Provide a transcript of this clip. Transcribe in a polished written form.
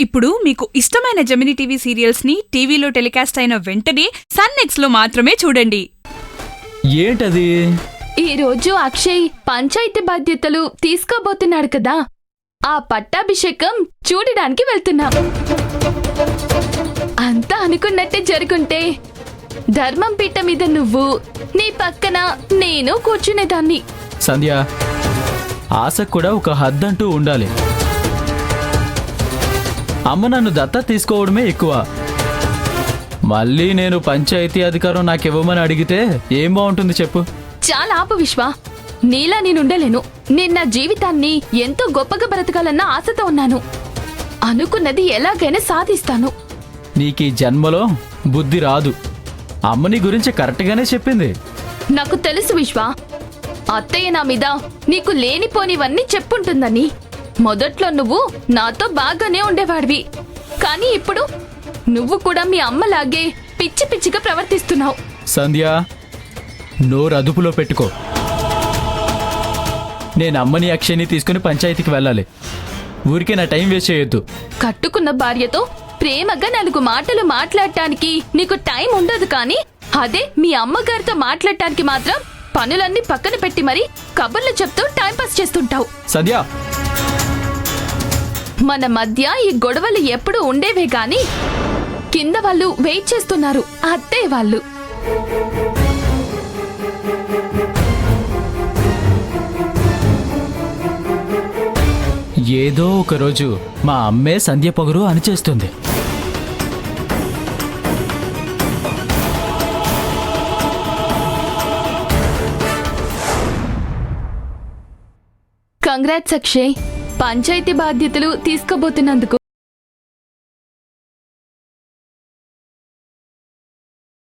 ఇప్పుడు మీకు ఇష్టమైన జెమినీ టీవీ సీరియల్స్ ని టీవీలో టెలికాస్ట్ అయిన వెంటనే సన్ నెక్స్ట్ లో మాత్రమే చూడండి. ఏంటది? ఈ రోజు అక్షయ్ పంచాయతీ బాధ్యతలు తీసుకోబోతున్నాడు కదా, ఆ పట్టాభిషేకం చూడడానికి వెళ్తున్నాం. అంతా అనుకున్నట్టే జరుగుంటే ధర్మం పీఠ మీద నువ్వు, నీ పక్కన నేను కూర్చునేదాన్ని. సంధ్య, ఆశకు కూడా ఒక హద్దంటూ ఉండాలి. అమ్మ నన్ను దత్త తీసుకోవడమే ఎక్కువ. మళ్ళీ నేను పంచాయతీ అధికారం నాకివ్వమని అడిగితే ఏం బాగుంటుంది చెప్పు? చాలా ఆపు విశ్వ, నీలా నేనుండలేను. నేను నా జీవితాన్ని ఎంతో గొప్పగా బ్రతకాలన్న ఆశతో ఉన్నాను. అనుకున్నది ఎలాగైనా సాధిస్తాను. నీకీ జన్మలో బుద్ధి రాదు. అమ్మ నీ గురించి కరెక్ట్గానే చెప్పింది. నాకు తెలుసు విశ్వ, అత్తయ్య నా మీద నీకు లేనిపోనివన్నీ చెప్పుంటుందని. మొదట్లో నువ్వు నాతో బాగానే ఉండేవాడివి, కానీ ఇప్పుడు నువ్వు కూడా మీ అమ్మలాగే పిచ్చి పిచ్చిగా ప్రవర్తిస్తున్నావు. సంధ్య, నోరు అదుపులో పెట్టుకో. నేను అమ్మని అక్షయ్ని తీసుకుని పంచాయతీకి వెళ్ళాలి. ఊరికే నా టైం వేస్ట్ చేయొద్దు. కట్టుకున్న భార్యతో ప్రేమగా 4 మాటలు మాట్లాడటానికి నీకు టైం ఉండదు, కానీ అదే మీ అమ్మగారితో మాట్లాడటానికి మాత్రం పనులన్నీ పక్కన పెట్టి మరీ కబుర్లు చెప్తూ టైంపాస్ చేస్తుంటావు. సంధ్య, మన మధ్య ఈ గొడవలు ఎప్పుడు ఉండేవే గాని కింద వాళ్ళు వెయిట్ చేస్తున్నారు, అత్తయ్య వాళ్ళు. ఏదో ఒకరోజు మా అమ్మే సంధ్య పొగరు అనిచేస్తుంది. కంగ్రాట్స్ అక్షయ్, పంచాయతీ బాధ్యతలు తీసుకోబోతున్నందుకు.